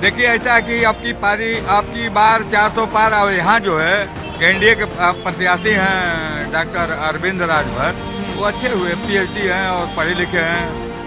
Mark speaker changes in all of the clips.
Speaker 1: देखिए ऐसा है कि आपकी बार 400 पार और यहाँ जो है एनडीए के प्रत्याशी हैं डॉक्टर अरविंद राजभर, वो अच्छे हुए, पीएचडी हैं और पढ़े लिखे हैं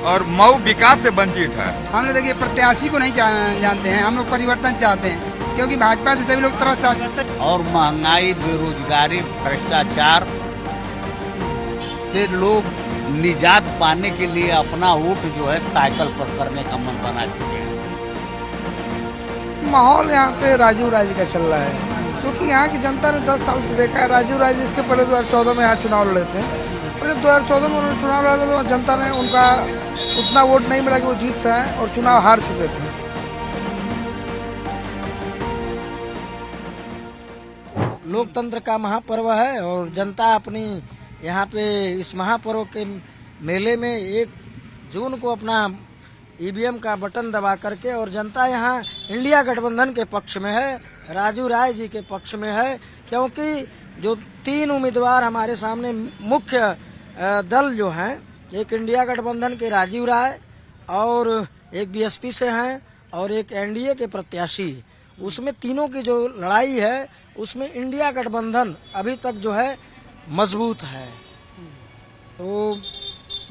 Speaker 1: और मऊ विकास से वंचित है।
Speaker 2: हम लोग देखिए प्रत्याशी को नहीं जानते हैं, हम लोग परिवर्तन चाहते हैं क्योंकि भाजपा से सभी लोग त्रस्त हैं।
Speaker 3: और महंगाई, बेरोजगारी, भ्रष्टाचार से लोग निजात पाने के लिए अपना वोट जो है साइकिल पर करने का मन बना चुके हैं।
Speaker 2: माहौल यहाँ पे राजू राज का चल रहा है क्योंकि यहाँ की जनता ने 10 साल से देखा है। राजू राज इसके पहले 2014 में यहाँ चुनाव लड़े थे और जब 2014 में उन्होंने चुनाव लड़ा था तो जनता ने उनका उतना वोट नहीं मिला कि वो जीत सकें और चुनाव हार चुके थे।
Speaker 4: लोकतंत्र का महापर्व है और जनता अपनी यहाँ पे इस महापर्व के मेले में 1 जून को अपना ईवीएम का बटन दबा करके और जनता यहाँ इंडिया गठबंधन के पक्ष में है, राजू राय जी के पक्ष में है, क्योंकि जो 3 उम्मीदवार हमारे सामने मुख्य दल जो हैं, एक इंडिया गठबंधन के राजीव राय और एक बीएसपी से हैं और एक एनडीए के प्रत्याशी, उसमें तीनों की जो लड़ाई है उसमें इंडिया गठबंधन अभी तक जो है मजबूत है। तो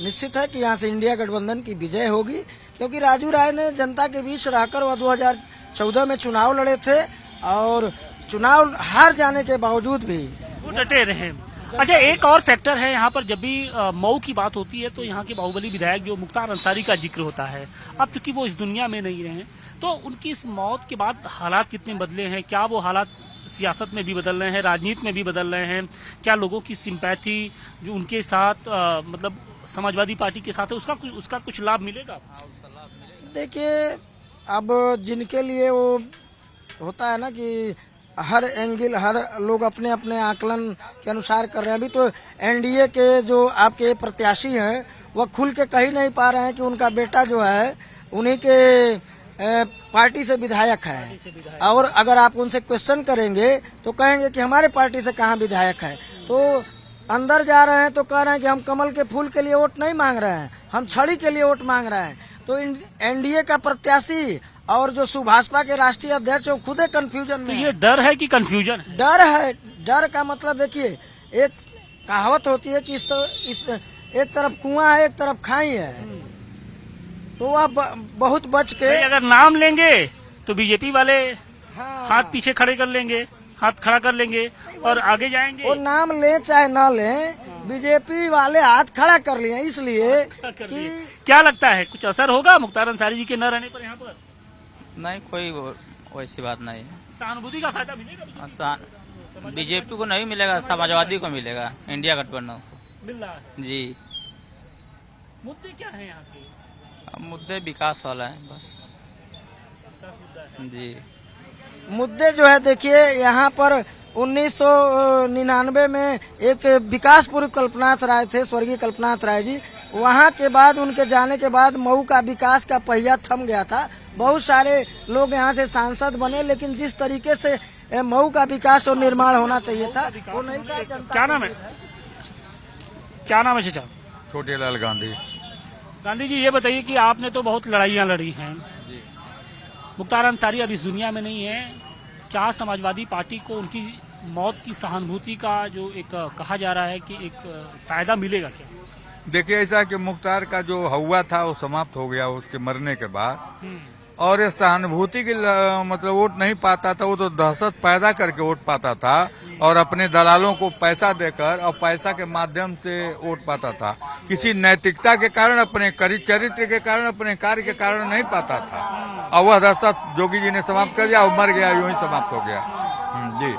Speaker 4: निश्चित है कि यहाँ से इंडिया गठबंधन की विजय होगी क्योंकि राजू राय ने जनता के बीच रहकर वह 2014 में चुनाव लड़े थे और चुनाव हार जाने के बावजूद भी
Speaker 5: वो डटे रहे। अच्छा, एक और फैक्टर है यहाँ पर, जब भी मऊ की बात होती है तो यहाँ के बाहुबली विधायक जो मुख्तार अंसारी का जिक्र होता है। अब चूंकि वो इस दुनिया में नहीं रहे तो उनकी इस मौत के बाद हालात कितने बदले हैं, क्या वो हालात सियासत में भी बदल रहे हैं, राजनीति में भी बदल रहे हैं, क्या लोगों की सिंपैथी जो उनके साथ मतलब समाजवादी पार्टी के साथ है उसका कुछ लाभ मिलेगा?
Speaker 4: देखिए, अब जिनके लिए वो होता है ना कि हर एंगल, हर लोग अपने अपने आकलन के अनुसार कर रहे हैं। अभी तो एनडीए के जो आपके प्रत्याशी हैं वह खुल के कह नहीं पा रहे हैं कि उनका बेटा जो है उन्हीं के पार्टी से विधायक है, और अगर आप उनसे क्वेश्चन करेंगे तो कहेंगे कि हमारे पार्टी से कहाँ विधायक है। तो अंदर जा रहे हैं तो कह रहे हैं कि हम कमल के फूल के लिए वोट नहीं मांग रहे हैं, हम छड़ी के लिए वोट मांग रहे हैं। तो एनडीए का प्रत्याशी और जो सुभाषपा के राष्ट्रीय अध्यक्ष वो खुद कंफ्यूजन में।
Speaker 5: तो ये डर है कि कंफ्यूजन?
Speaker 4: डर है। डर का मतलब देखिए, एक कहावत होती है कि इस एक तरफ कुआं है, एक तरफ खाई है, तो आप बहुत बच के
Speaker 5: अगर नाम लेंगे तो बीजेपी वाले हाथ पीछे खड़े कर लेंगे, हाथ खड़ा कर लेंगे और आगे जाएंगे।
Speaker 4: वो नाम ले चाहे ना ले, बीजेपी वाले हाथ खड़ा कर लिए इसलिए कि
Speaker 5: क्या लगता है कुछ असर होगा मुख्तार अंसारी जी के न रहने पर यहाँ पर?
Speaker 6: नहीं, कोई वैसी बात नहीं है।
Speaker 5: सहानुभूति का फायदा मिलेगा?
Speaker 6: बीजेपी को नहीं मिलेगा, समाजवादी को मिलेगा, इंडिया गठबंधन को
Speaker 5: मिल रहा है
Speaker 6: जी।
Speaker 5: मुद्दे क्या है यहाँ के?
Speaker 6: मुद्दे विकास वाला है बस जी।
Speaker 4: मुद्दे जो है, देखिए यहाँ पर 1999 में एक विकास पुरुष कल्पनाथ राय थे, स्वर्गीय कल्पनाथ राय जी। वहाँ के बाद, उनके जाने के बाद मऊ का विकास का पहिया थम गया था। बहुत सारे लोग यहाँ से सांसद बने, लेकिन जिस तरीके से मऊ का विकास और निर्माण होना चाहिए था वो नहीं था।
Speaker 5: क्या नाम है? क्या नाम है चाचा?
Speaker 1: छोटेलाल गांधी।
Speaker 5: गांधी जी, ये बताइए कि आपने तो बहुत लड़ाइयाँ लड़ी हैं, मुख्तार अंसारी अब इस दुनिया में नहीं है, क्या समाजवादी पार्टी को उनकी मौत की सहानुभूति का जो एक कहा जा रहा है कि एक फायदा मिलेगा क्या?
Speaker 1: देखिए, ऐसा कि मुख्तार का जो हुआ था वो समाप्त हो गया उसके मरने के बाद, और ये सहानुभूति की मतलब वोट नहीं पाता था, वो तो दहशत पैदा करके वोट पाता था और अपने दलालों को पैसा देकर और पैसा के माध्यम से वोट पाता था। किसी नैतिकता के कारण, अपने चरित्र के कारण, अपने कार्य के कारण नहीं पाता था, और वह दहशत जोगी जी ने समाप्त कर दिया और मर गया, यूं ही समाप्त हो गया जी।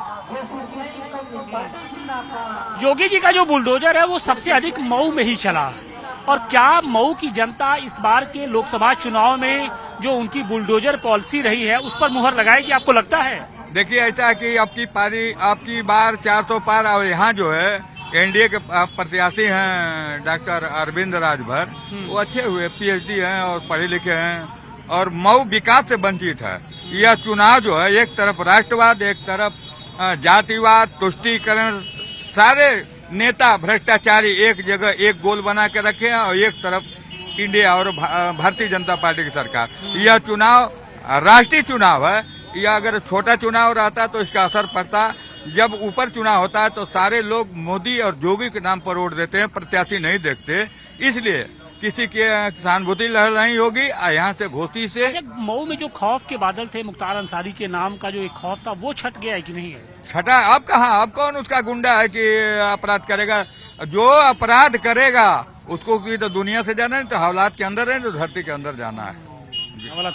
Speaker 5: योगी जी का जो बुलडोजर है वो सबसे अधिक मऊ में ही चला, और क्या मऊ की जनता इस बार के लोकसभा चुनाव में जो उनकी बुलडोजर पॉलिसी रही है उस पर मुहर लगाएगी, आपको लगता है?
Speaker 1: देखिए, ऐसा है कि आपकी बार 400 पार और यहाँ जो है एनडीए के प्रत्याशी हैं डॉक्टर अरविंद राजभर, वो अच्छे हुए, पीएचडी हैं और पढ़े लिखे हैं और मऊ विकास से वंचित है। यह चुनाव जो है, एक तरफ राष्ट्रवाद, एक तरफ जातिवाद, तुष्टीकरण, सारे नेता भ्रष्टाचारी एक जगह एक गोल बना के रखे हैं और एक तरफ इंडिया और भारतीय जनता पार्टी की सरकार। यह चुनाव राष्ट्रीय चुनाव है, या अगर छोटा चुनाव रहता तो इसका असर पड़ता। जब ऊपर चुनाव होता है तो सारे लोग मोदी और जोगी के नाम पर वोट देते हैं, प्रत्याशी नहीं देखते, इसलिए किसी के सहानुभूति लहर नहीं होगी। यहाँ से घोषी से
Speaker 5: मऊ में जो खौफ के बादल थे, मुख्तार अंसारी के नाम का जो एक खौफ था, वो छट गया है कि नहीं है?
Speaker 1: छठा अब कहाँ, अब कौन उसका गुंडा है कि अपराध करेगा? जो अपराध करेगा उसको भी तो दुनिया से जाना है, तो हवालात के अंदर है, तो धरती के अंदर जाना है।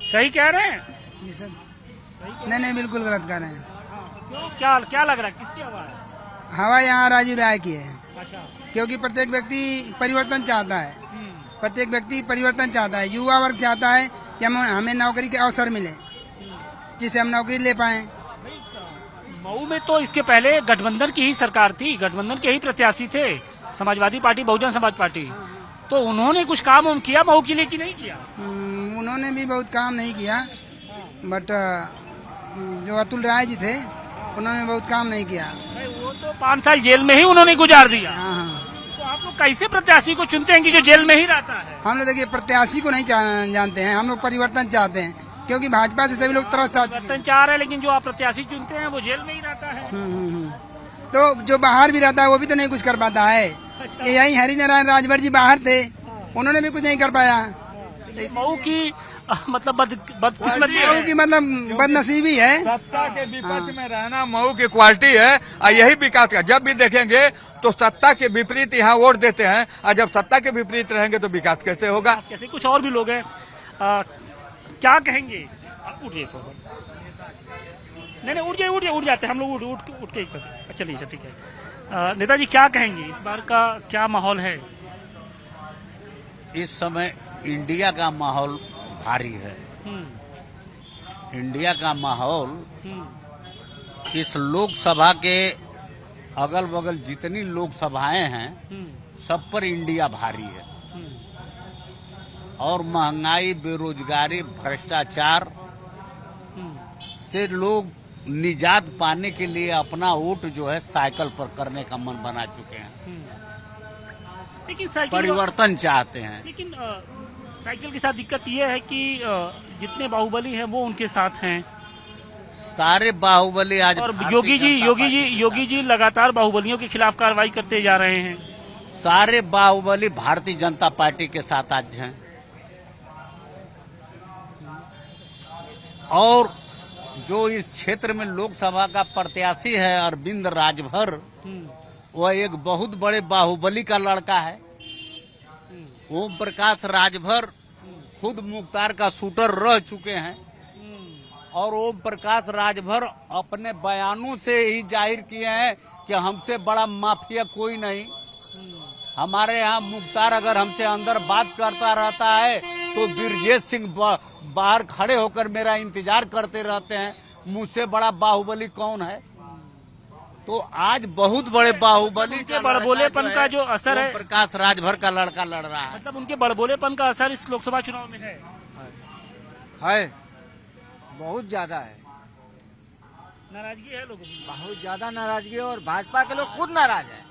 Speaker 5: सही कह रहे हैं?
Speaker 2: जी सर, नहीं बिल्कुल गलत कह रहे हैं।
Speaker 5: क्यों, क्या लग रहा है, किसकी हवा है?
Speaker 2: हवा यहाँ राजीव राय की है,
Speaker 5: अच्छा,
Speaker 2: क्योंकि प्रत्येक व्यक्ति परिवर्तन चाहता है, प्रत्येक व्यक्ति परिवर्तन चाहता है। युवा वर्ग चाहता है कि हमें नौकरी के अवसर मिले, जिससे हम नौकरी ले पाए।
Speaker 5: मऊ में तो इसके पहले गठबंधन की ही सरकार थी, गठबंधन के ही प्रत्याशी थे, समाजवादी पार्टी, बहुजन समाज पार्टी, तो उन्होंने कुछ काम किया मऊ के लिए कि नहीं किया?
Speaker 2: उन्होंने भी बहुत काम नहीं किया, बट जो अतुल राय जी थे उन्होंने बहुत काम नहीं किया।
Speaker 5: वो तो 5 साल जेल में ही उन्होंने गुजार दिया।
Speaker 2: हाँ,
Speaker 5: तो आप लोग कैसे प्रत्याशी को चुनते हैं कि जो जेल में ही रहता है?
Speaker 2: हम लोग देखिए प्रत्याशी को नहीं जानते हैं, हम लोग परिवर्तन चाहते हैं, क्योंकि भाजपा से सभी लोग त्रस्त आ चुके हैं।
Speaker 5: परिवर्तन चाह रहे हैं, लेकिन जो आप प्रत्याशी चुनते हैं वो जेल में ही रहता है।
Speaker 2: तो जो बाहर भी रहता है वो भी तो नहीं कुछ कर पाता है। यही हरिनारायण राजभर जी बाहर थे, उन्होंने भी कुछ नहीं कर पाया।
Speaker 5: मऊ की मतलब बदकिस्मती है,
Speaker 2: मऊ की मतलब बदनसीबी है।
Speaker 1: सत्ता के विपक्ष में रहना मऊ की क्वालिटी है, और यही विकास का। जब भी देखेंगे तो सत्ता के विपरीत यहाँ वोट देते हैं, और जब सत्ता के विपरीत रहेंगे तो विकास कैसे होगा?
Speaker 5: कैसे? कुछ और भी लोग हैं, क्या कहेंगे? आप उठिए थोड़ा सा। नहीं उठ जाते हम लोग, उठ के चलिए, ठीक है। नेताजी क्या कहेंगे, इस बार का क्या माहौल है?
Speaker 3: इस समय इंडिया का माहौल भारी है। इंडिया का माहौल इस लोकसभा के अगल बगल जितनी लोकसभाएं हैं सब पर इंडिया भारी है, और महंगाई, बेरोजगारी, भ्रष्टाचार से लोग निजात पाने के लिए अपना वोट जो है साइकिल पर करने का मन बना चुके हैं,
Speaker 5: लेकिन साइकिल
Speaker 3: परिवर्तन चाहते हैं।
Speaker 5: लेकिन साइकिल के साथ दिक्कत यह है कि जितने बाहुबली हैं वो उनके साथ हैं,
Speaker 3: सारे बाहुबली आज
Speaker 5: और योगी जी लगातार बाहुबलियों के खिलाफ कार्रवाई करते जा रहे हैं।
Speaker 3: सारे बाहुबली भारतीय जनता पार्टी के साथ आज हैं, और जो इस क्षेत्र में लोकसभा का प्रत्याशी है अरविंद राजभर, वह एक बहुत बड़े बाहुबली का लड़का है। ओम प्रकाश राजभर खुद मुख्तार का शूटर रह चुके हैं, और ओम प्रकाश राजभर अपने बयानों से ही जाहिर किए हैं कि हमसे बड़ा माफिया कोई नहीं। हमारे यहाँ मुख्तार अगर हमसे अंदर बात करता रहता है तो ब्रजेश सिंह बाहर खड़े होकर मेरा इंतजार करते रहते हैं, मुझसे बड़ा बाहुबली कौन है? तो आज बहुत बड़े बाहुबली
Speaker 5: उनके बड़बोलेपन का जो असर है,
Speaker 3: प्रकाश राजभर का लड़का लड़ रहा है,
Speaker 5: मतलब उनके बड़बोलेपन का असर इस लोकसभा चुनाव में है
Speaker 7: बहुत ज्यादा है।
Speaker 5: नाराजगी है लोगों की,
Speaker 7: बहुत ज्यादा नाराजगी है, और भाजपा के लोग खुद नाराज है,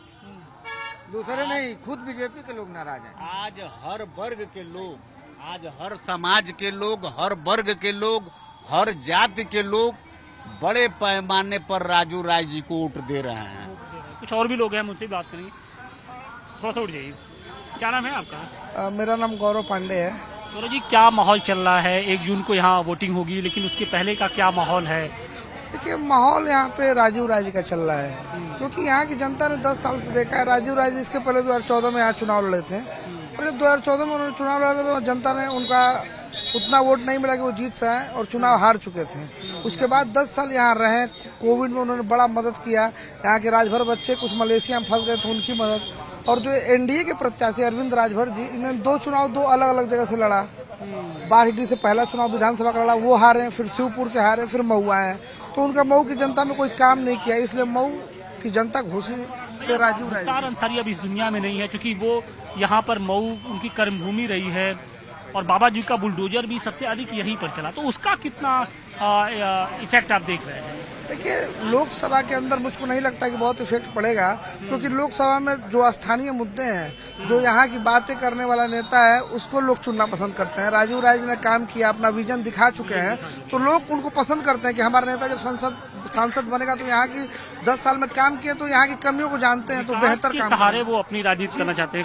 Speaker 7: दूसरे नहीं, खुद बीजेपी के लोग नाराज हैं।
Speaker 3: आज हर वर्ग के लोग, आज हर समाज के लोग, हर वर्ग के लोग, हर जाति के लोग बड़े पैमाने पर राजू राय जी को वोट दे रहे हैं।
Speaker 5: कुछ और भी लोग हैं, मुझसे बात करेंगे, थोड़ा सा उठ जाइए। क्या नाम है आपका?
Speaker 2: मेरा नाम गौरव पांडे है।
Speaker 5: गौरव जी, क्या माहौल चल रहा है? 1 जून को यहाँ वोटिंग होगी, लेकिन उसके पहले का क्या माहौल है?
Speaker 2: देखिए, माहौल यहाँ पे राजीव राय जी का चल रहा है, क्योंकि यहाँ की जनता ने 10 साल से देखा है। राजीव राय जी इसके पहले 2014 में यहाँ चुनाव लड़े थे, और जब 2014 में उन्होंने चुनाव लड़ा तो जनता ने उनका उतना वोट नहीं मिला कि वो जीत सके, और चुनाव हार चुके थे। उसके बाद 10 साल यहाँ रहे, कोविड में उन्होंने बड़ा मदद किया। यहाँ के राजभर बच्चे कुछ मलेशिया में फंस गए थे, उनकी मदद। और जो एनडीए के प्रत्याशी अरविंद राजभर जी, इन्होंने 2 चुनाव 2 अलग अलग जगह से लड़ा। बारहिटी से पहला चुनाव विधानसभा का लड़ा, वो हारे, फिर शिवपुर से हारे, फिर मऊ आए। तो उनका मऊ की जनता में कोई काम नहीं किया, इसलिए मऊ की जनता घोषी से राजीव राय।
Speaker 5: मुख्तार अंसारी अब इस दुनिया में नहीं है, क्योंकि वो यहाँ पर मऊ उनकी कर्मभूमि रही है, और बाबा जी का बुलडोजर भी सबसे अधिक यहीं पर चला। तो उसका कितना इफेक्ट आप देख रहे हैं?
Speaker 2: देखिए, लोकसभा के अंदर मुझको नहीं लगता कि बहुत इफेक्ट पड़ेगा, क्योंकि लोकसभा में जो स्थानीय मुद्दे हैं, जो यहाँ की बातें करने वाला नेता है, उसको लोग चुनना पसंद करते हैं। राजीव राज ने काम किया, अपना विजन दिखा चुके हैं, तो लोग उनको पसंद करते हैं कि हमारा नेता जब सांसद बनेगा तो यहाँ की 10 साल में काम किए, तो यहाँ की कमियों को जानते हैं, तो बेहतर
Speaker 5: के
Speaker 2: काम
Speaker 5: सहारे वो अपनी राजनीति करना चाहते हैं।